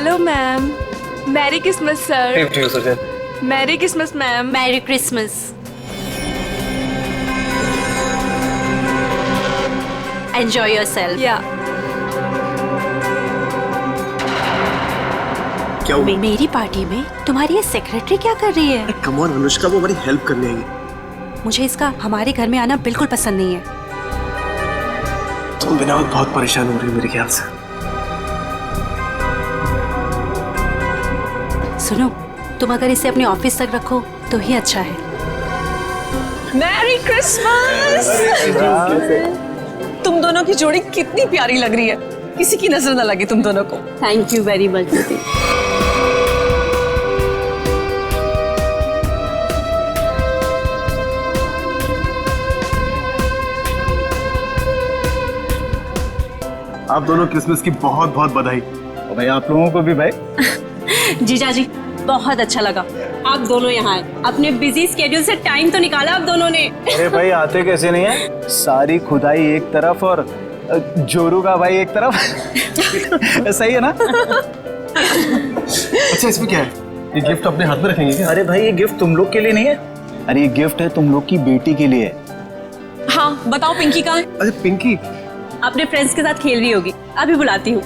Hello ma'am. Merry Christmas sir. Same to you Susan. Merry Christmas ma'am. Merry Christmas. Enjoy yourself. या क्या हुआ? मेरी party में तुम्हारी ये सेक्रेटरी क्या कर रही है? कम ऑन अनुष्का, वो हमारी हेल्प करने आई। मुझे इसका हमारे घर में आना बिल्कुल पसंद नहीं है। तुम बिना वक्त बहुत परेशान हो रही हो मेरे ख्याल से। सुनो, तुम अगर इसे अपने ऑफिस तक रखो तो ही अच्छा है। Merry Christmas. तुम दोनों की जोड़ी कितनी प्यारी लग रही है, किसी की नजर ना लगे तुम दोनों को। थैंक यू वेरी मच दीदी। आप दोनों क्रिसमस की बहुत बहुत बधाई। और भाई आप लोगों को भी भाई। जीजा जी बहुत अच्छा लगा आप दोनों यहाँ आए। अपने बिजी स्केड्यूल से टाइम तो निकाला आप दोनों ने। अरे भाई आते कैसे नहीं है, सारी खुदाई एक तरफ और जोरू का भाई एक तरफ। सही है ना? अच्छा इसमें क्या है? ये गिफ्ट अपने हाथ में रखेंगे क्या? अरे भाई ये गिफ्ट तुम लोग के लिए नहीं है, अरे ये गिफ्ट है तुम लोग की बेटी के लिए। हाँ बताओ पिंकी कहाँ है? अरे पिंकी अपने फ्रेंड्स के साथ खेल रही होगी, अभी बुलाती हूँ।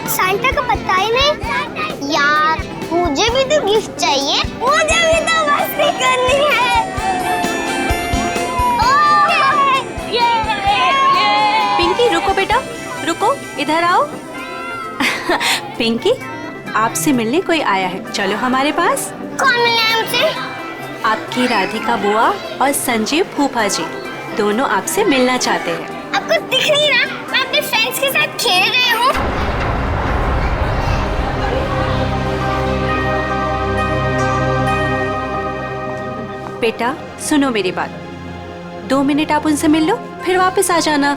सांता का पता ही नहीं। यार मुझे भी तो गिफ्ट चाहिए, मुझे भी तो मस्ती करनी है। पिंकी रुको बेटा, रुको इधर आओ। पिंकी आपसे मिलने कोई आया है, चलो हमारे पास। कौन मिले हमसे? आपकी राधिका बुआ और संजीव फूफा जी दोनों आपसे मिलना चाहते हैं। आपको दिख नहीं रहा मैं अपने फ्रेंड्स के साथ खेल रही हूँ। बेटा सुनो मेरी बात, 2 मिनट आप उनसे मिल लो फिर वापस आ जाना।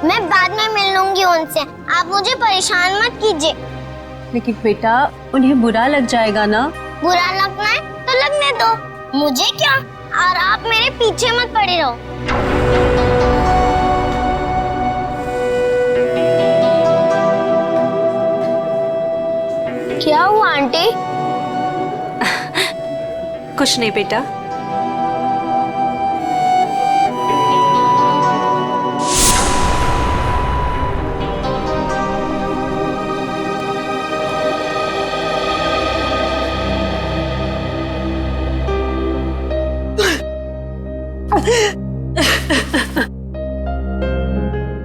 मैं बाद में मिल लूंगी उनसे, आप मुझे परेशान मत कीजिए। लेकिन बेटा उन्हें बुरा लग जाएगा ना। बुरा लगना है तो लगने दो, मुझे क्या। और आप मेरे पीछे मत पड़े रहो। क्या हुआ आंटी? कुछ नहीं बेटा।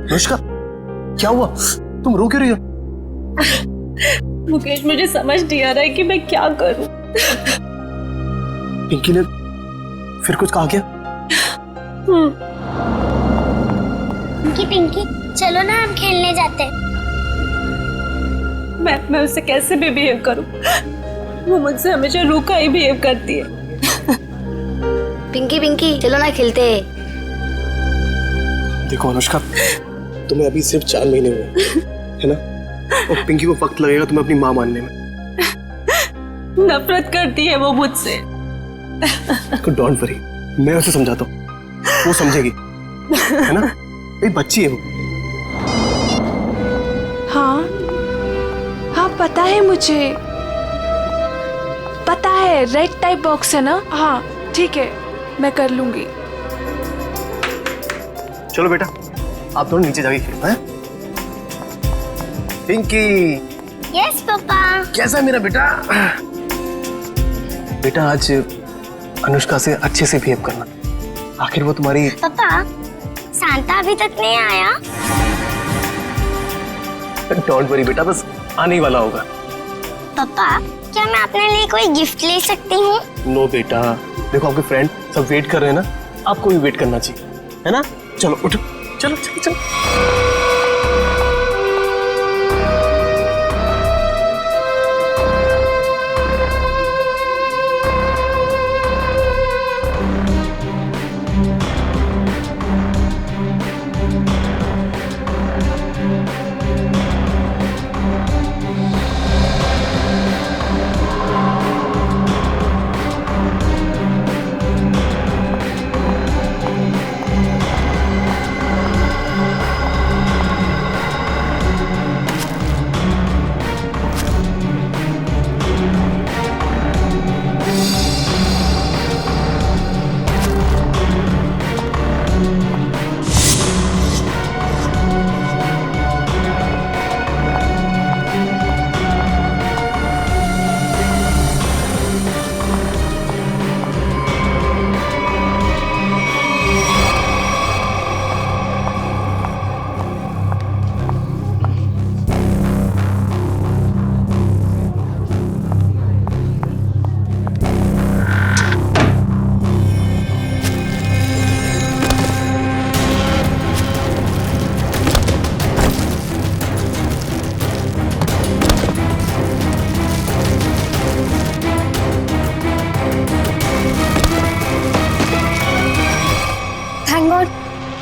अनुष्का क्या हुआ? तुम रो क्यों रही हो? मुकेश मुझे समझ नहीं आ रहा है कि मैं क्या करूं। पिंकी ने फिर कुछ कहा क्या? पिंकी पिंकी चलो ना हम खेलने जाते हैं। मैं उससे कैसे भी बिहेव करूं, वो मुझसे हमेशा रूखा ही बिहेव करती है। पिंकी पिंकी चलो ना खेलते हैं। देखो अनुष्का, तुम्हें अभी सिर्फ 4 महीने हुए है ना, और पिंकी को वक्त लगेगा तुम्हें अपनी माँ मानने में। नफरत करती है वो मुझसे। डोंट वरी, मैं उसे समझाता हूँ, वो समझेगी है ना, एक बच्ची है वो। हाँ हाँ पता है मुझे, पता है रेड टाइप बॉक्स है ना। हाँ ठीक है मैं कर लूंगी। चलो बेटा आप दोनों नीचे जाके खेलो हैं। Pinky yes papa. कैसा है मेरा बेटा? बेटा आज अनुष्का से अच्छे से बिहेव करना, आखिर वो तुम्हारी। पापा सांता अभी तक नहीं आया। डोंट वरी बेटा, बस आने ही वाला होगा। पापा क्या मैं अपने लिए कोई गिफ्ट ले सकती हूँ? नो बेटा, देखो आपके फ्रेंड सब वेट कर रहे हैं ना, आपको भी वेट करना चाहिए है ना। चलो उठो, चलो चलो चलो।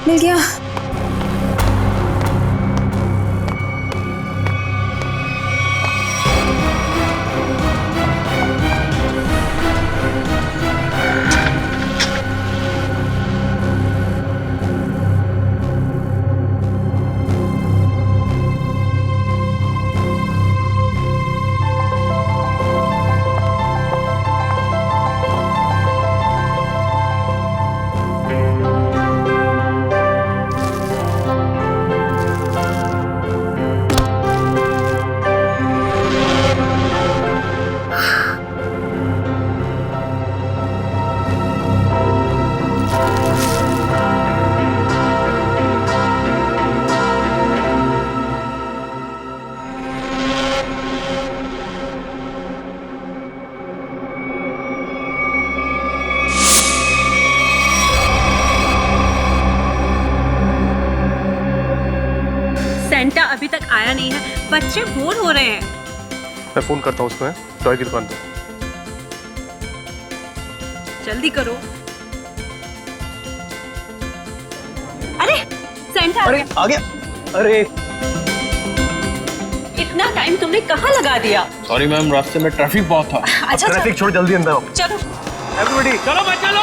मिल गया। सेंटा अभी तक आया नहीं है, बच्चे बोर हो रहे हैं। मैं फोन करता हूँ उसको, टॉय की दुकान पे। जल्दी करो। अरे सेंटा आ अरे गया। आ गया। अरे इतना टाइम तुमने कहाँ लगा दिया? सॉरी मैम, रास्ते में ट्रैफिक बहुत था। अच्छा ट्रैफिक छोड़ जल्दी अंदर आओ। चलो। एवरीबॉडी चलो बच्चे लोग।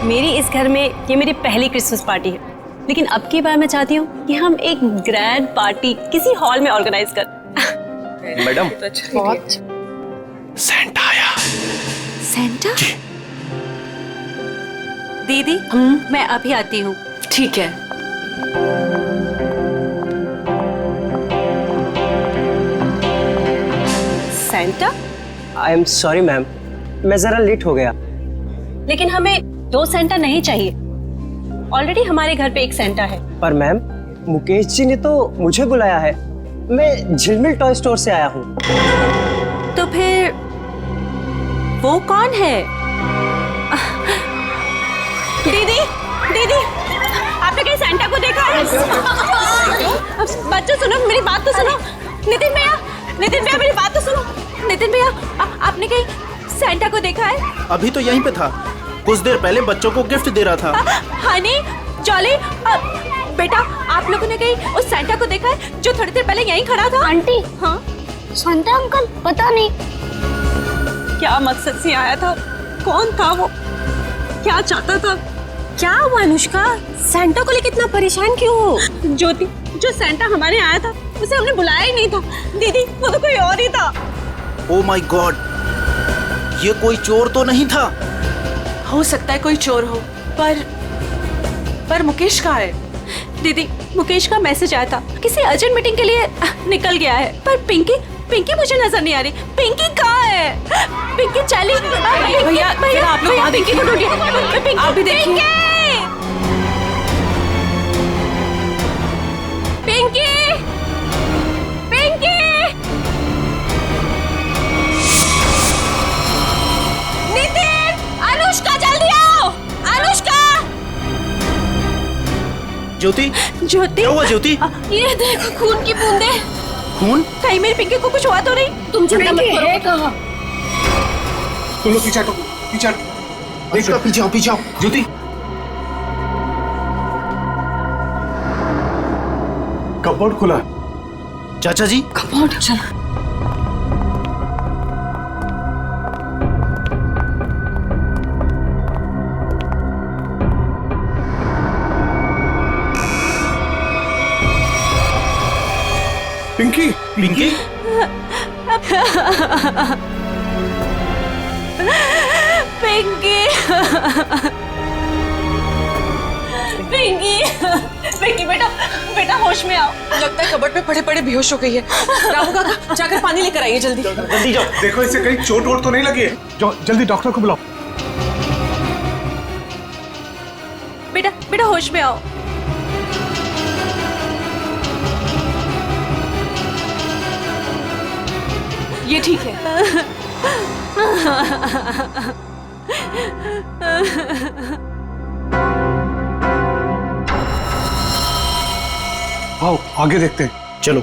मेरी इस घर में ये मेरी पहली क्रिसमस पार्टी है, लेकिन अब की बार मैं चाहती हूँ कि हम एक ग्रैंड पार्टी किसी हॉल में ऑर्गेनाइज कर। मैडम, सेंटा आया। सेंटा? दीदी, मैं अभी आती हूँ। ठीक है। Santa? I am sorry ma'am, मैं जरा लेट हो गया। लेकिन हमें 2 सेंटा नहीं चाहिए। ऑलरेडी हमारे घर पे एक सेंटा है। पर मैम, मुकेश जी ने तो मुझे बुलाया है। मैं झिलमिल टॉय स्टोर से आया हूँ। तो फिर वो कौन है? दीदी, दीदी, आपने कहीं सेंटा को देखा है? बच्चों सुनो, मेरी बात तो सुनो। नितिन भैया, मेरी बात तो सुनो। नितिन भैया, आपने कहीं सेंटा को देखा है? अभी तो यहीं पे था, कुछ देर पहले बच्चों को गिफ्ट दे रहा था। हनी, जॉली, बेटा, आप लोगों ने कहीं उस सेंटा को देखा है जो थोड़ी देर पहले यहीं खड़ा था? आंटी, हाँ? शांता अंकल, पता नहीं क्या मकसद से आया था? कौन था वो? क्या चाहता था? क्या हुआ अनुष्का? सेंटा को लेकर इतना परेशान क्यों हो? ज्योति, जो सेंटा हमारे आया था उसे हमने बुलाया ही नहीं था। दीदी, वो तो कोई और ही था। ओ माय गॉड, ये कोई चोर तो नहीं था? हो सकता है कोई चोर हो, पर मुकेश कहाँ है? दीदी, मुकेश का मैसेज आया था, किसी अर्जेंट मीटिंग के लिए निकल गया है। पर पिंकी मुझे नजर नहीं आ रही। पिंकी कहाँ है? पिंकी चली। भैया, आप लोग पिंकी को ढूंढिए। आप भी देखिए। पिंकी, पिंकी, नितिन, अनुष्का, जल्दी आओ। अनुष्का, ज्योति, ज्योति, क्या हुआ ज्योति? ये देखो खून की बूंदें। खून? कहीं मेरी पिंकी को कुछ हुआ तो नहीं? तुम चिंता मत करो। तुम लोग पीछे हटो, पीछे हटो। पीछे आओ ज्योति। कपबोर्ड खुला। चाचा जी, कपबोर्ड, चलो। पिंकी, पिंकी, पिंकी पिंकी पिंकी बेटा बेटा होश में आओ। लगता है कबर्ड पे पड़े पड़े बेहोश हो गई है। रामू काका जाकर पानी लेकर आइए जल्दी। जल्दी जाओ। देखो इसे कहीं चोट वोट तो नहीं लगी है। जाओ जल्दी डॉक्टर को बुलाओ। बेटा बेटा होश में आओ। ये ठीक है। आओ आगे देखते हैं। चलो।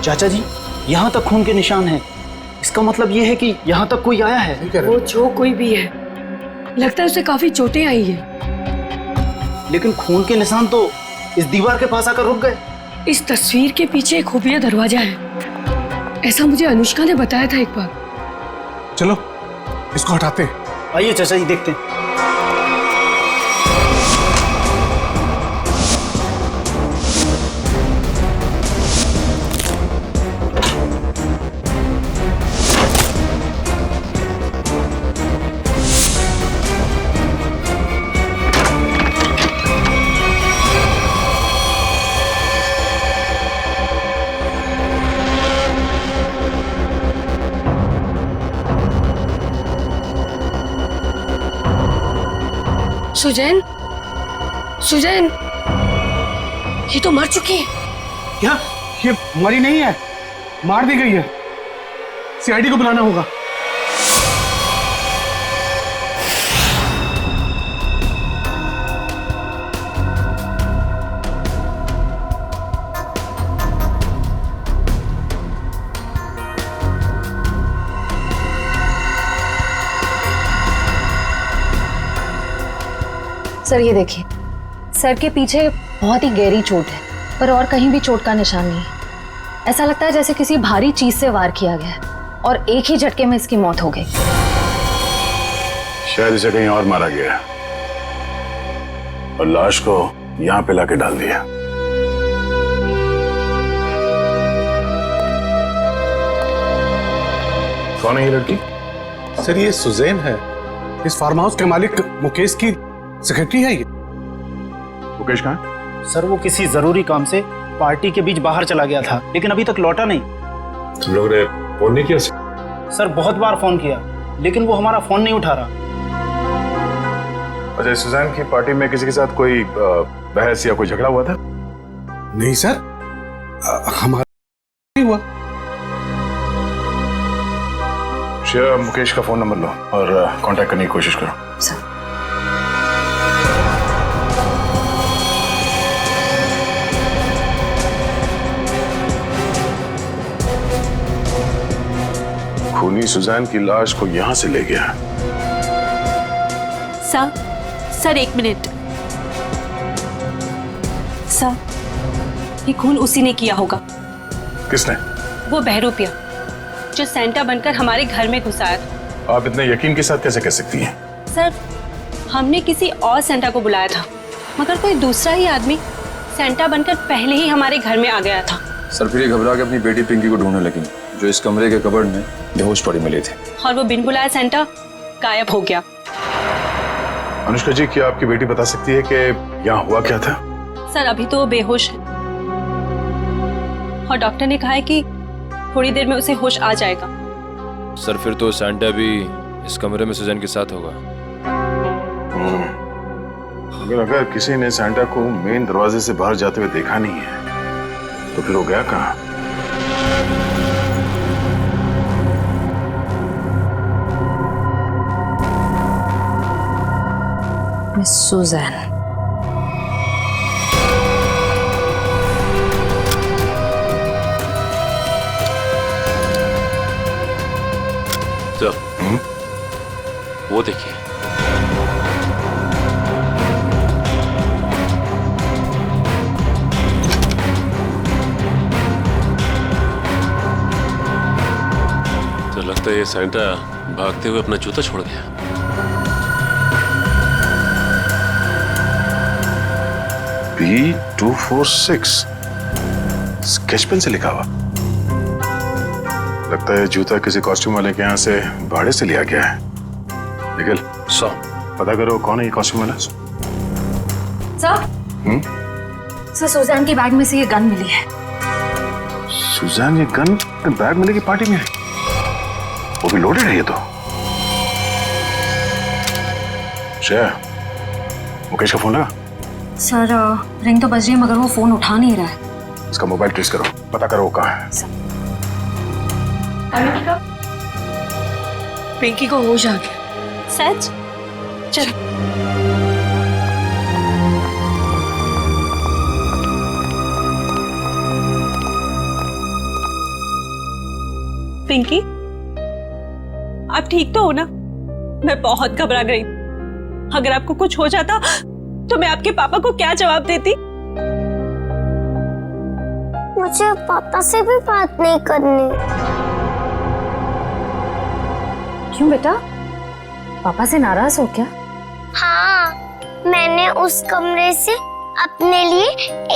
चाचा जी, यहाँ तक खून के निशान हैं। इसका मतलब ये है कि यहाँ तक कोई आया है। वो जो कोई भी है, लगता है उसे काफी चोटें आई है। लेकिन खून के निशान तो इस दीवार के पास आकर रुक गए। इस तस्वीर के पीछे एक खुफिया दरवाजा है, ऐसा मुझे अनुष्का ने बताया था एक बार। चलो इसको हटाते हैं। आइए चाचा जी, देखते हैं। सुजैन, सुजैन, ये तो मर चुकी है। क्या ये मरी नहीं है, मार दी गई है। सीआईडी को बुलाना होगा। सर ये देखिए, सर के पीछे बहुत ही गहरी चोट है, पर और कहीं भी चोट का निशान नहीं है। ऐसा लगता है जैसे किसी भारी चीज से वार किया गया है और एक ही झटके में इसकी मौत हो गई। शायद इसे कहीं और मारा गया और लाश को यहाँ पे लाके डाल दिया। कौन है ये लड़की? सर ये सुजैन है, इस फार्म हाउस के मालिक मुकेश की सेक्रेटरी है ये। मुकेश कहाँ है? सर वो किसी जरूरी काम से पार्टी के बीच बाहर चला गया था, लेकिन अभी तक लौटा नहीं। तुम लोग ने फोन नहीं किया? सर बहुत बार फोन किया, लेकिन वो हमारा फोन नहीं उठा रहा। अच्छा, सुजैन की पार्टी में किसी के साथ कोई बहस या कोई झगड़ा हुआ था? नहीं सर, हमारा नहीं हुआ। श्रेया, मुकेश का फोन नंबर लो और कांटेक्ट करने की कोशिश करो। सर खूनी सुजैन की लाश को यहां से ले गया। सर एक मिनट। सर ये खून उसी ने किया होगा। किसने? वो बहरूपिया जो सेंटा बनकर हमारे घर में घुस आया था। आप इतने यकीन के साथ कैसे कह सकती हैं? सर हमने किसी और सेंटा को बुलाया था, मगर कोई दूसरा ही आदमी सेंटा बनकर पहले ही हमारे घर में आ गया था। सर फिर ये घबरा के अपनी बेटी पिंकी को ढूंढने लगी, जो इस कमरे के कबर्ड में बेहोश पड़ी मिली थी। और वो बिन बुलाया सेंटा गायब हो गया। अनुष्का जी, क्या आपकी बेटी बता सकती है कि यहाँ हुआ क्या था? सर अभी तो वो बेहोश है और डॉक्टर ने कहा है कि थोड़ी देर में उसे होश आ जाएगा। सर फिर तो सेंटा भी इस कमरे में सुजैन के साथ होगा। अगर किसी ने सेंटा को मेन दरवाजे से बाहर जाते हुए देखा नहीं है तो फिर वो गया कहाँ? Miss Suzanne. सर वो देखिए, लगता है ये सैंटा भागते हुए अपना जूता छोड़ गया। B246 स्केच पेन से लिखा हुआ। लगता है जूता किसी कॉस्ट्यूम वाले के यहाँ से भाड़े से लिया गया है। निखिल, पता करो कौन है ये कॉस्ट्यूम वाला। सर सुजान की बैग में से ये गन मिली है। सुजान, ये गन बैग मिलेगी पार्टी में? वो भी लोडेड है ये तो। श्रेया, मुकेश का फोन लगा? सर रिंग तो बज रही है मगर वो फोन उठा नहीं रहा है। इसका मोबाइल ट्रेस करो, पता करो वो कहाँ है। अनुष्का, पिंकी को होश आ गया। सच? चल। पिंकी, आप ठीक तो हो ना? मैं बहुत घबरा गई। अगर आपको कुछ हो जाता तो मैं आपके पापा को क्या जवाब देती? मुझे पापा से भी बात नहीं करनी। क्यों बेटा, पापा से नाराज हो क्या? हाँ, मैंने उस कमरे से अपने लिए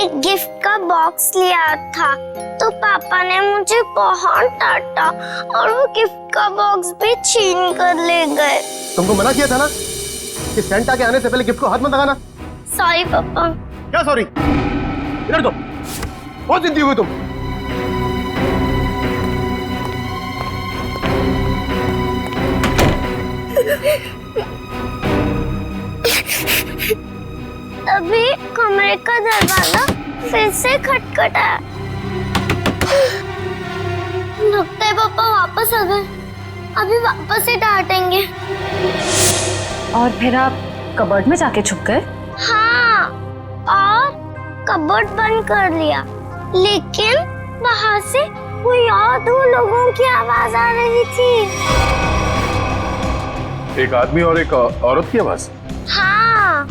एक गिफ्ट का बॉक्स लिया था, तो पापा ने मुझे बहुत डांटा और वो गिफ्ट का बॉक्स भी छीन कर ले गए। तुमको मना किया था ना कि सेंटा के आने से पहले गिफ्ट को हाथ मत लगाना। सॉरी पापा। क्या सॉरी? इधर दो, बहुत जिद्दी हुई तुम। तभी कमरे का दरवाजा फिर से खटखटाया। लगता है पापा वापस आ गए। अभी वापस से डांटेंगे। और फिर आप कबर्ड में जाके छुप गए? हाँ, और कबर्ड बंद कर लिया, लेकिन बाहर से कोई और दो लोगों की आवाज आ रही थी। एक आदमी और एक औरत की आवाज? हाँ।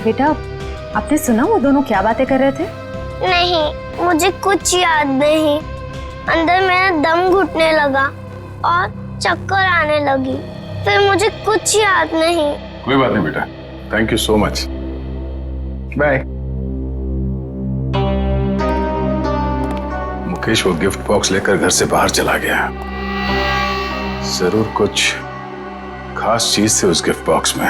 बेटा, आपने सुना वो दोनों क्या बातें कर रहे थे? नहीं, मुझे कुछ याद नहीं। अंदर मेरा दम घुटने लगा और चक्कर आने लगी। फिर मुझे कुछ याद नहीं। कोई बात नहीं बेटा, thank you so much, bye. Mukesh वो गिफ्ट बॉक्स लेकर घर से बाहर चला गया। जरूर कुछ खास चीज थी उस गिफ्ट बॉक्स में।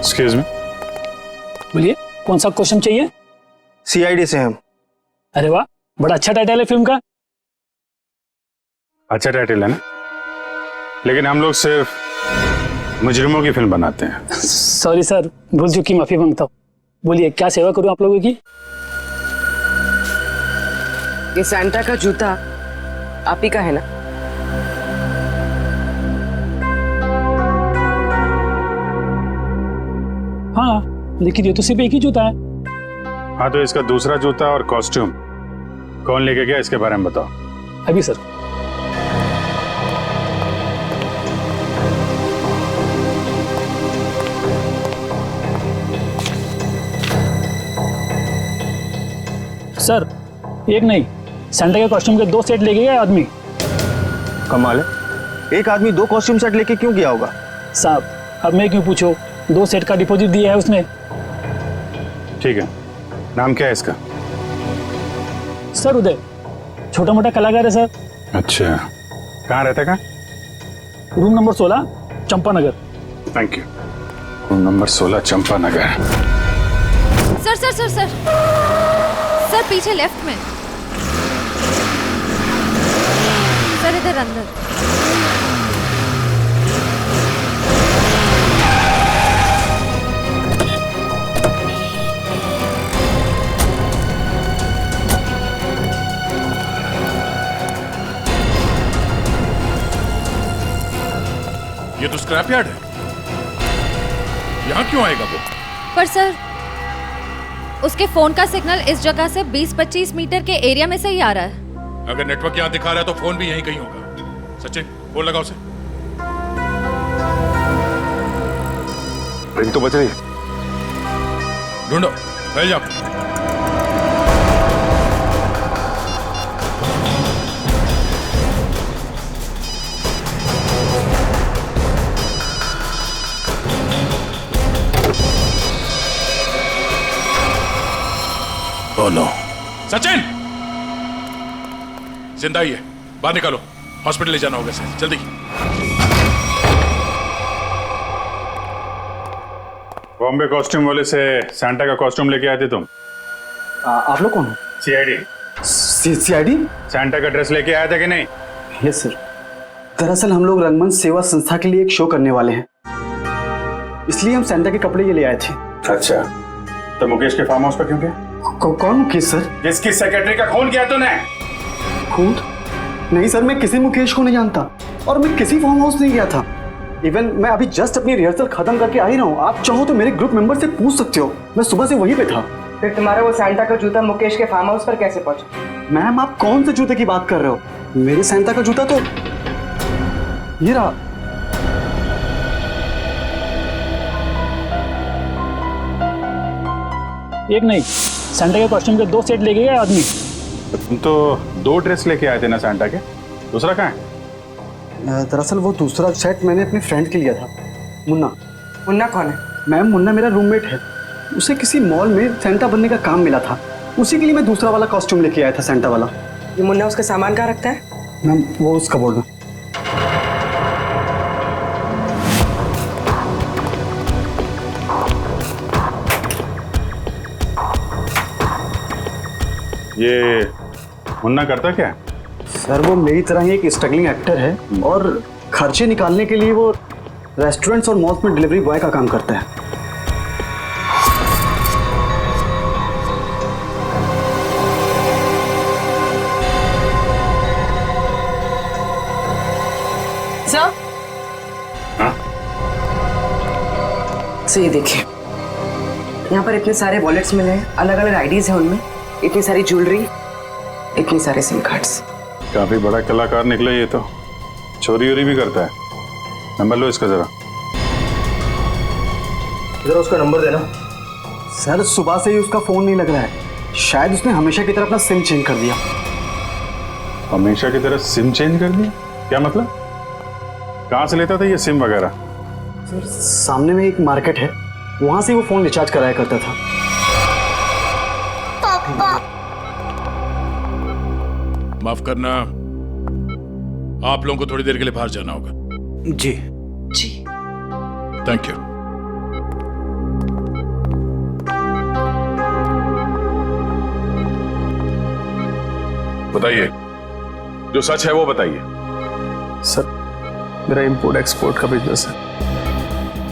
एक्सक्यूज मी, बोलिए कौन सा क्वेश्चन चाहिए? सीआईडी से हम। अरे वाह, बड़ा अच्छा टाइटल है फिल्म का। अच्छा टाइटल है ना, लेकिन हम लोग सिर्फ मुजरिमों की फिल्म बनाते हैं। सॉरी सर, भूल चुकी, माफी मांगता हूँ। बोलिए क्या सेवा करूँ आप लोगों की? ये सैंटा का जूता आप ही का है ना? हाँ, लेकिन ये तो सिर्फ एक ही जूता है। हाँ, तो इसका दूसरा जूता और कॉस्ट्यूम कौन लेके गया, इसके बारे में बताओ। अभी सर। सर, एक नहीं, सैंटा के कॉस्ट्यूम के 2 सेट लेके गए आदमी। कमाल है, एक आदमी 2 कॉस्ट्यूम सेट लेके क्यों गया होगा? साहब, अब मैं क्यों पूछो, 2 सेट का डिपॉजिट दिया है उसने। ठीक है, नाम क्या है इसका? सर उदय, छोटा मोटा कलाकार है सर। अच्छा, कहाँ रहता है? कहाँ? Room number 16, Champanagar. Thank you. Room number 16, Champanagar. Sir sir sir sir sir पीछे लेफ्ट में सर, इधर अंदर। ये तो स्क्रैप यार्ड है, यहाँ क्यों आएगा वो? पर सर उसके फोन का सिग्नल इस जगह से 20-25 मीटर के एरिया में से ही आ रहा है। अगर नेटवर्क यहाँ दिखा रहा है तो फोन भी यहीं कहीं होगा। सचिन फोन लगाओ उसे। रिंग तो बज रही है। ढूंढो, फैल जाओ। Oh no. सचिन जिंदा ही है, बाहर निकालो, हॉस्पिटल ले जाना होगा सर, जल्दी। बॉम्बे कॉस्ट्यूम वाले से सैंटा का कॉस्ट्यूम लेके आए थे तुम? आप लोग कौन हो? सीआईडी। सीआईडी? सैंटा का ड्रेस लेके आया था कि नहीं? Yes sir. दरअसल हम लोग रंगमंच सेवा संस्था के लिए एक शो करने वाले हैं, इसलिए हम सैंटा के कपड़े ये ले आए थे। अच्छा, तो मुकेश के फार्म हाउस पर क्यों गए? कौन मुकेश सर? जिसकी सेक्रेटरी का खून किया तूने। खून? नहीं सर, मैं किसी मुकेश को नहीं जानता और मैं किसी फार्म हाउस नहीं गया था। इवन मैं अभी जस्ट अपनी रिहर्सल खत्म करके आ ही रहा हूँ। आप चाहो तो मेरे ग्रुप मेंबर से पूछ सकते हो, मैं सुबह से वहीं पे था। फिर तुम्हारा वो सैंटा का जूता मुकेश के फार्म हाउस पर कैसे पहुंचा? मैम आप कौन से जूते की बात कर रहे हो? मेरे सैंटा का जूता तो ये रहा। एक नहीं, सैंटा के कॉस्ट्यूम के 2 सेट लेके गए आदमी। तुम तो 2 ड्रेस लेके आए थे ना सैंटा के, दूसरा कहाँ है? दरअसल वो दूसरा सेट मैंने अपने फ्रेंड के लिया था, मुन्ना। मुन्ना कौन है? मैम मुन्ना मेरा रूममेट है, उसे किसी मॉल में सैंटा बनने का काम मिला था, उसी के लिए मैं दूसरा वाला कॉस्ट्यूम लेके आया था, सैंटा वाला। ये मुन्ना उसका सामान कहाँ रखता है? मैम वो उस कबोर्ड में। ये मुन्ना करता क्या? सर वो मेरी तरह ही एक स्ट्रगलिंग एक्टर है और खर्चे निकालने के लिए वो रेस्टोरेंट्स और मॉल्स में डिलीवरी बॉय का काम करता है। सर, तो ये देखिए, यहाँ पर इतने सारे वॉलेट्स मिले हैं, अलग अलग आईडीज हैं उनमें, इतनी सारी ज्वेलरी, इतनी सारे सिम कार्ड्स। काफी बड़ा कलाकार निकला ये तो, चोरी वोरी भी करता है। नंबर लो इसका जरा। जरा उसका नंबर देना। सर सुबह से ही उसका फोन नहीं लग रहा है, शायद उसने हमेशा की तरह अपना सिम चेंज कर दिया। हमेशा की तरह सिम चेंज कर दिया? क्या मतलब? कहाँ से लेता था ये सिम वगैरह? सर सामने में एक मार्केट है, वहां से वो फोन रिचार्ज कराया करता था। पापा माफ करना, आप लोगों को थोड़ी देर के लिए बाहर जाना होगा। जी जी थैंक यू। बताइए, जो सच है वो बताइए। सर मेरा इंपोर्ट एक्सपोर्ट का बिजनेस है।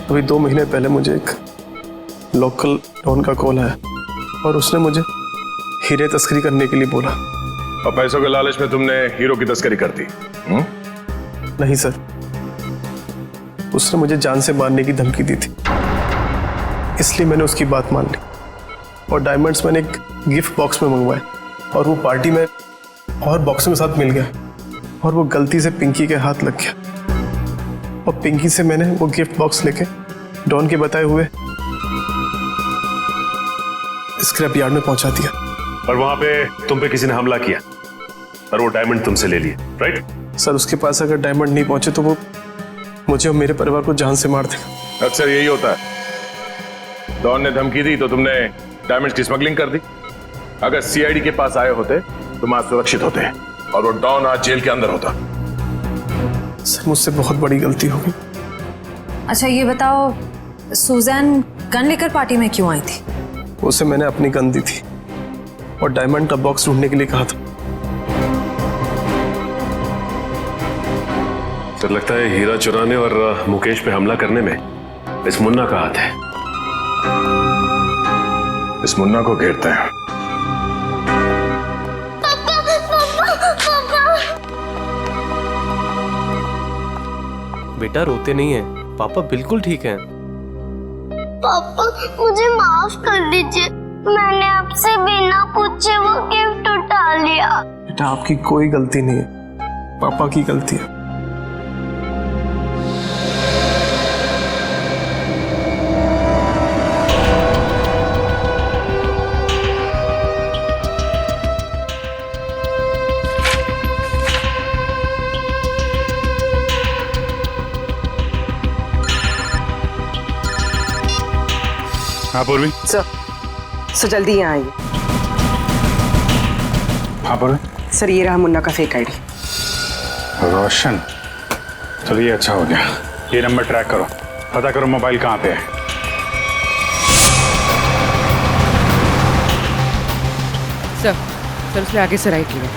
अभी 2 महीने पहले मुझे एक लोकल डॉन का कॉल आया और उसने मुझे हीरे तस्करी करने के लिए बोला। और पैसों के लालच में तुमने हीरो की तस्करी कर दी? नहीं सर, उसने मुझे जान से मारने की धमकी दी थी, इसलिए मैंने उसकी बात मान ली और डायमंड्स मैंने एक गिफ्ट बॉक्स में मंगवाए और वो पार्टी में और बॉक्स में साथ मिल गया और वो गलती से पिंकी के हाथ लग गया और पिंकी से मैंने वो गिफ्ट बॉक्स लेके डॉन के बताए हुए स्क्रैप यार्ड में पहुंचा दिया। और वहां पे तुम पे किसी ने हमला किया और वो डायमंड तुमसे ले लिए, राइट? सर उसके पास अगर डायमंड नहीं पहुंचे तो वो मुझे और मेरे परिवार को जान से मार देगा। अक्सर यही होता है, डॉन ने धमकी दी तो तुमने डायमंड की स्मगलिंग कर दी। अगर सीआईडी के पास आए होते तुम आज सुरक्षित होते और वो डॉन आज जेल के अंदर होता। सर मुझसे बहुत बड़ी गलती हो गई। अच्छा ये बताओ, सुजैन गन लेकर पार्टी में क्यों आई थी? उसे मैंने अपनी गन दी थी और डायमंड का बॉक्स ढूंढने के लिए कहा था। तो लगता है हीरा चुराने और मुकेश पे हमला करने में इस मुन्ना का हाथ है। इस मुन्ना को घेरते हैं। बेटा रोते नहीं है, पापा बिल्कुल ठीक हैं। पापा मुझे माफ कर दीजिए, मैंने आपसे बिना पूछे वो गिफ्ट उठा लिया। बेटा आपकी कोई गलती नहीं है, पापा की गलती है। हाँ पूर्वी। सर जल्दी यहाँ आइए। हाँ पूर्वी। सर ये रहा मुन्ना का फेक आईडी। रोशन, चलो ये अच्छा हो गया। ये नंबर ट्रैक करो, पता करो मोबाइल कहाँ पे है। सर उसने आगे से राइट लिया,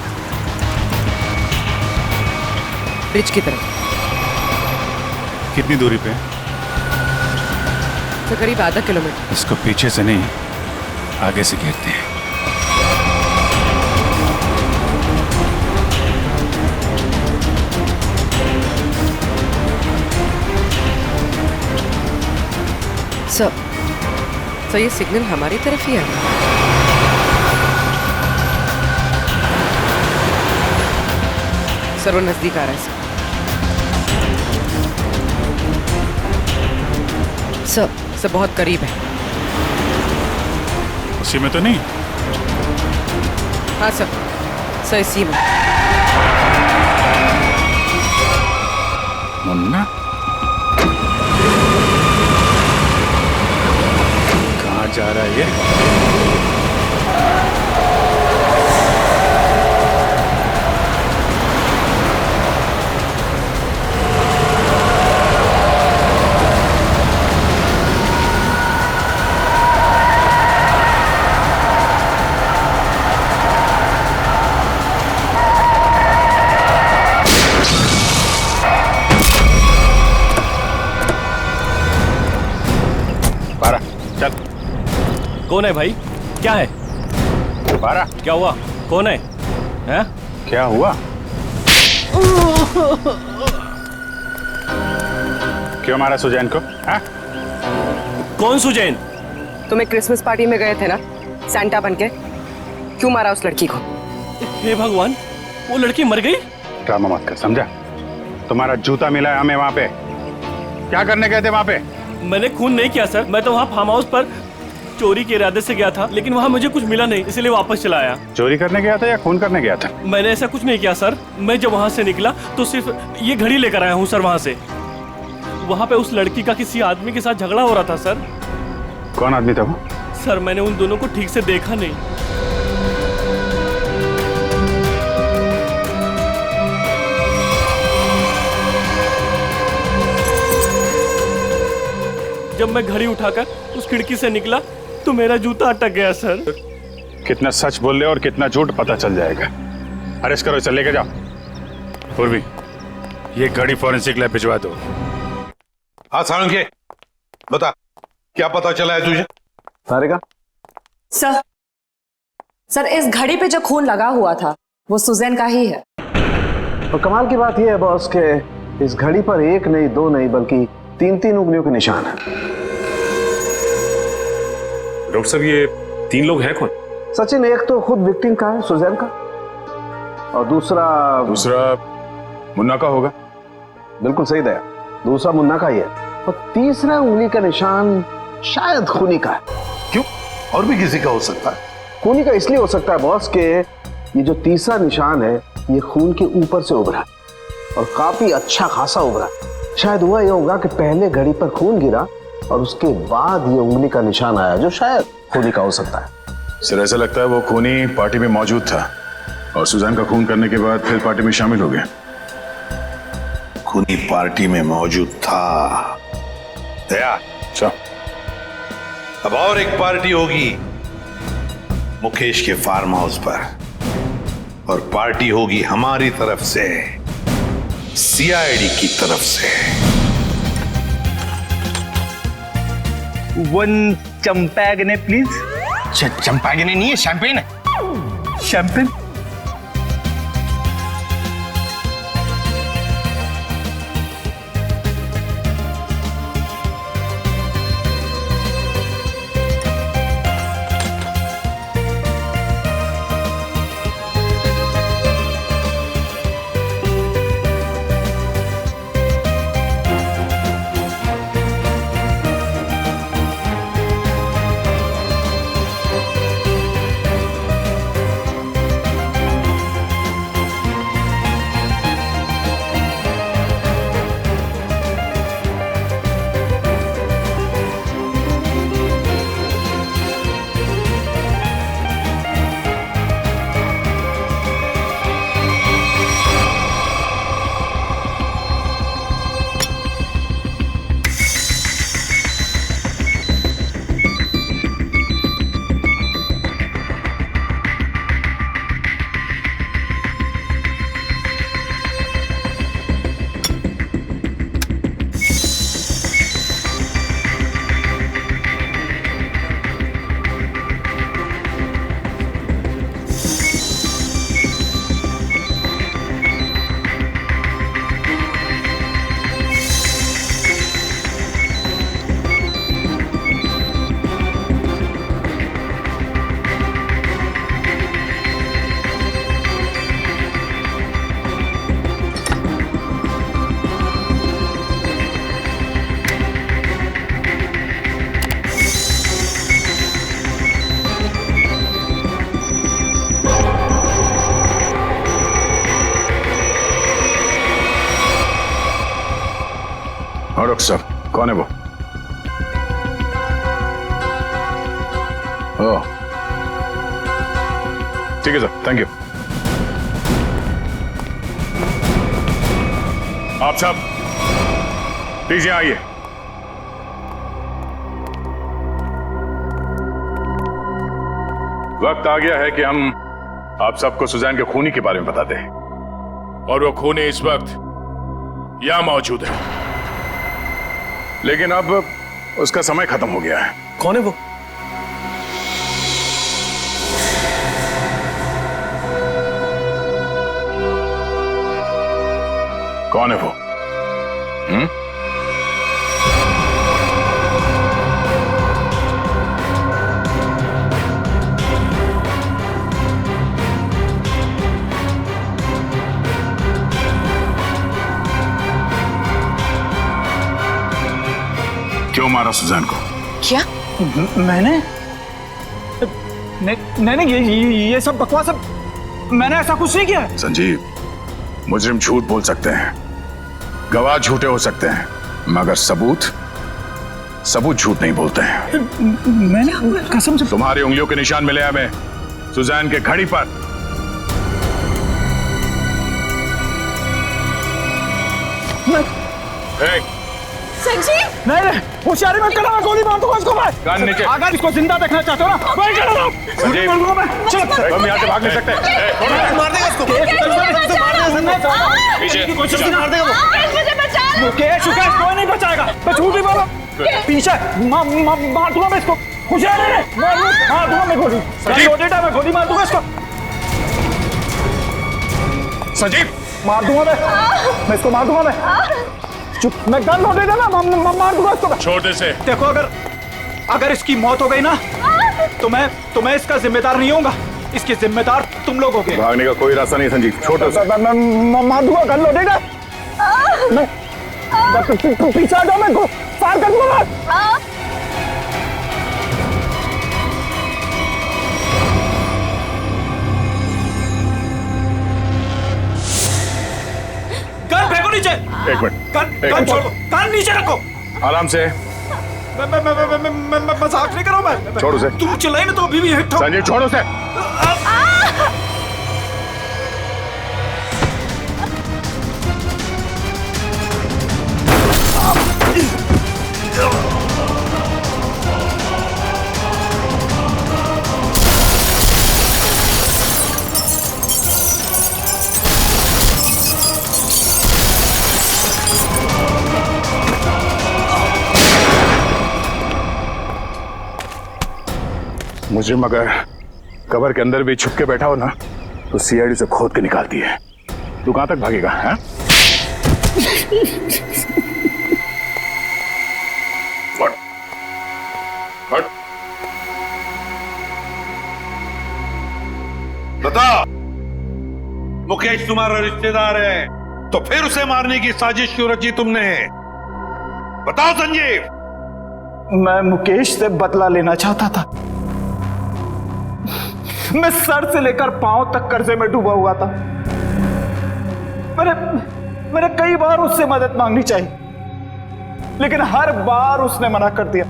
ब्रिज की तरफ। कितनी दूरी पे? सर करीब आधा किलोमीटर। इसको पीछे से नहीं, आगे से घेरते हैं। सर ये सिग्नल हमारी तरफ ही है। सर वो नजदीक आ रहा है। सर बहुत करीब है। उसी में तो नहीं? हाँ सर इसी में। मुन्ना कहाँ जा रहा है ये? कौन है भाई? क्या है? बारा क्या हुआ? कौन है? हैं? क्या हुआ? क्यों मारा सुजैन को? हाँ? कौन सुजैन? तुम्हें क्रिसमस पार्टी में गए थे ना सैंटा बनके, क्यों मारा उस लड़की को? हे भगवान, वो लड़की मर गई? ड्रामा मत कर, समझा? तुम्हारा जूता मिला है हमें वहां पे। क्या करने गए थे वहां पे? मैंने खून नहीं किया सर, मैं तो वहाँ फार्म हाउस पर चोरी के इरादे से गया था, लेकिन वहाँ मुझे कुछ मिला नहीं, इसलिए वापस चला आया। चोरी करने गया था या खून करने गया था? मैंने ऐसा कुछ नहीं किया सर। मैं जब वहाँ से निकला तो सिर्फ ये घड़ी लेकर आया हूँ सर वहाँ से। वहाँ पे उस लड़की का किसी आदमी के साथ झगड़ा हो रहा था सर। कौन आदमी था वो? सर मैंने उन दोनों को ठीक से देखा नहीं। जब मैं घड़ी उठाकर उस खिड़की से निकला तो मेरा जूता अटक गया सर। कितना सच बोल रहे और कितना झूठ पता चल जाएगा। अरेस्ट करो, इसे लेके जाओ। पूर्वी, ये घड़ी फॉरेंसिक लैब भिजवा दो। हाँ सारंगे, बता क्या पता चला है तुझे? सारिका? सर इस घड़ी पे जो खून लगा हुआ था वो सुजैन का ही है। और कमाल की बात यह है बॉस के इस घड़ी पर एक नहीं, दो नहीं, बल्कि 3-3 उंगलियों के निशान है। डॉक्टर साहब ये 3 लोग हैं कौन? सचिन, एक तो खुद विक्टिम का है, सुजैन का, और दूसरा मुन्ना का होगा। बिल्कुल सही दया, दूसरा मुन्ना का ही है, और तीसरा उंगली का निशान शायद खूनी का है। क्यों? और भी किसी का हो सकता है? खूनी का इसलिए हो सकता है बॉस के ये जो तीसरा निशान है ये खून के ऊपर से उभरा और काफी अच्छा खासा उभरा। शायद हुआ यह होगा कि पहले घड़ी पर खून गिरा और उसके बाद ये उंगली का निशान आया जो शायद खूनी का हो सकता है। सर ऐसा लगता है वो खूनी पार्टी में मौजूद था और सुजैन का खून करने के बाद फिर पार्टी में शामिल हो गया। खूनी पार्टी में मौजूद था। दया, अच्छा, अब और एक पार्टी होगी मुकेश के फार्म हाउस पर, और पार्टी होगी हमारी तरफ से, सीआईडी की तरफ से। 1 चंपागने प्लीज। चंपागने नहीं है, शैंपेन है। शैंपेन। डॉक्टर साहब, कौन है वो? ओह, ठीक है सर, थैंक यू। आप साहब प्लीज यहां आइए। वक्त आ गया है कि हम आप सबको सुजैन के खूनी के बारे में बता दें, और वो खूनी इस वक्त यहां मौजूद है, लेकिन अब उसका समय खत्म हो गया है। कौन है वो? कौन है वो? क्यों मारा सुजैन को? क्या? मैंने नहीं, ये सब बकवास, मैंने ऐसा कुछ नहीं किया। संजीव, मुजरिम झूठ बोल सकते हैं, गवाह झूठे हो सकते हैं, मगर सबूत झूठ नहीं बोलते हैं। मैंने कसम से। तुम्हारी उंगलियों के निशान मिले हमें सुजैन के घड़ी पर। संजीव, नहीं, होशियारी मत करना, मैं गोली मार दूंगा इसको। मैं कान नीचे। अगर इसको जिंदा देखना चाहते हो ना, वही कर लो। संजीव, हम यहाँ से भाग नहीं सकते। मार देगा इसको। पीछे कोशिश मार देगा वो। मुझे बचा लो। मुकेश कोई नहीं बचाएगा, मैं झूठ ही बोला। पीछे मार दूंगा मैं इसको। होशियारी मार दूंगा मैं गोली। मैं गोली मार दूंगा इसको। संजीव, मार दूंगा मैं इसको, मार दूंगा मैं। चुप, मैं गन लोडे देना, मार दूंगा इसको। छोड़ दे से। देखो, अगर इसकी मौत हो गई ना, तो मैं इसका जिम्मेदार नहीं होऊंगा, इसके जिम्मेदार तुम लोग होगे। भागने का कोई रास्ता नहीं संजीव, छोड़ दे। मैं मार दूंगा, गन लोडेगा। मैं पीछे आ जाओ, मैं फायर कर दूंगा। गन फेंको नीचे। एक मिनट, गन छोड़ो, गन नीचे रखो। आराम से। मैं मजाक नहीं कर रहा हूं। मैं छोड़ो से। तुम चिल्लाई ना तो अभी भी हिट हो। संजीव, छोड़ो से। मुजरिम अगर कवर के अंदर भी छुप के बैठा हो ना तो सीआईडी से खोद के निकालती है। तू कहां तक भागेगा? हैं? हट। हट। बता, मुकेश तुम्हारा रिश्तेदार है तो फिर उसे मारने की साजिश क्यों रची तुमने? बताओ संजीव। मैं मुकेश से बदला लेना चाहता था। मैं सर से लेकर पांव तक कर्जे में डूबा हुआ था। मैंने कई बार उससे मदद मांगनी चाहिए, लेकिन हर बार उसने मना कर दिया,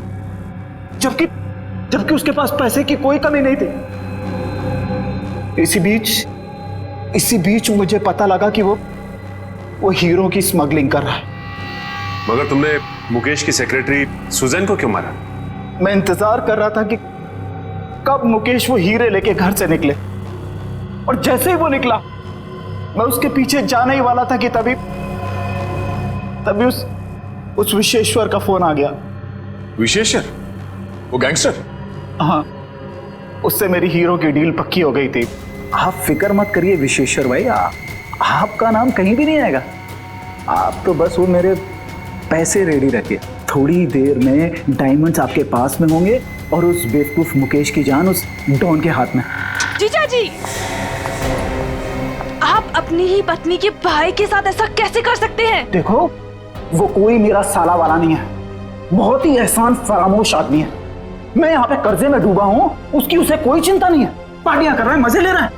जबकि उसके पास पैसे की कोई कमी नहीं थी। इसी बीच मुझे पता लगा कि वो हीरो की स्मगलिंग कर रहा है। मगर तुमने मुकेश की सेक्रेटरी सुजैन को क्यों मारा? मैं इंतजार कर रहा था कि कब मुकेश वो हीरे लेके घर से निकले, और जैसे ही वो निकला मैं उसके पीछे जाने ही वाला था कि तभी उस विशेश्वर का फोन आ गया। विशेश्वर? वो गैंगस्टर? हाँ, उससे मेरी हीरो की डील पक्की हो गई थी। आप फिक्र मत करिए विशेश्वर भाई, आपका नाम कहीं भी नहीं आएगा। आप तो बस वो मेरे पैसे रेडी रखिए, थोड़ी देर में डायमंड्स आपके पास में होंगे और उस बेवकूफ मुकेश की जान उस डॉन के हाथ में। जीजा जी, आप अपनी ही पत्नी के भाई के साथ ऐसा कैसे कर सकते हैं? देखो, वो कोई मेरा साला वाला नहीं है, बहुत ही एहसान फरामोश आदमी है। मैं यहाँ पे कर्जे में डूबा हूँ, उसकी उसे कोई चिंता नहीं है, पार्टियां कर रहा है, मजे ले रहा है।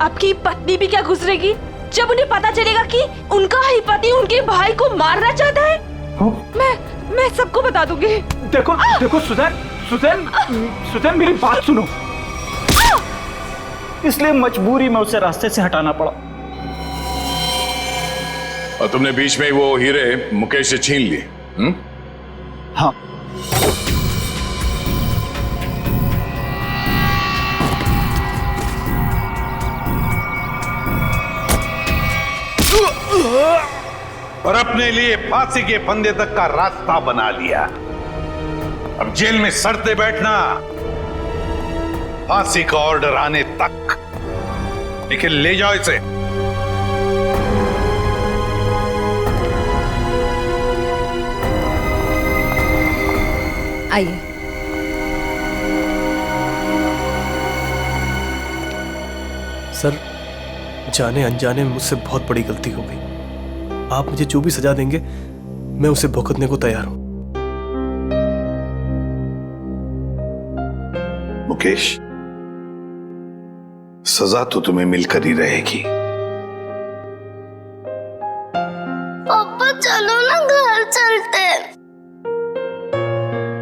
आपकी पत्नी भी क्या गुजरेगी जब उन्हें पता चलेगा कि उनका ही पति उनके भाई को मारना चाहता है? मैं सबको बता दूंगी। देखो सुजैन मेरी बात सुनो। इसलिए मजबूरी में उसे रास्ते से हटाना पड़ा। और तुमने बीच में वो हीरे मुकेश से छीन लिए? हाँ। और अपने लिए फांसी के फंदे तक का रास्ता बना लिया। अब जेल में सड़ते बैठना, फांसी का ऑर्डर आने तक। लेकिन ले जाओ इसे। आइए। सर, जाने अनजाने में मुझसे बहुत बड़ी गलती हो गई। आप मुझे जो भी सजा देंगे मैं उसे भुगतने को तैयार हूं। मुकेश, सजा तो तुम्हें मिलकर ही रहेगी। पापा चलो ना, घर चलते।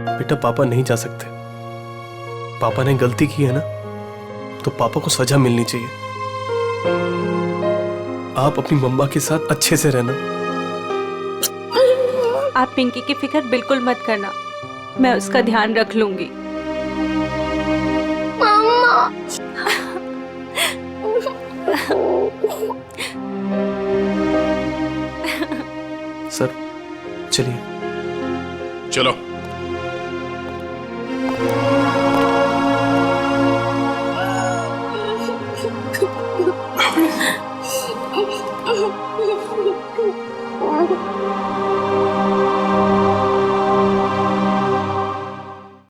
बेटा, पापा नहीं जा सकते। पापा ने गलती की है ना, तो पापा को सजा मिलनी चाहिए। आप अपनी मम्मा के साथ अच्छे से रहना। आप पिंकी की फिक्र बिल्कुल मत करना, मैं उसका ध्यान रख लूंगी। मम्मा। सर, चलिए। चलो।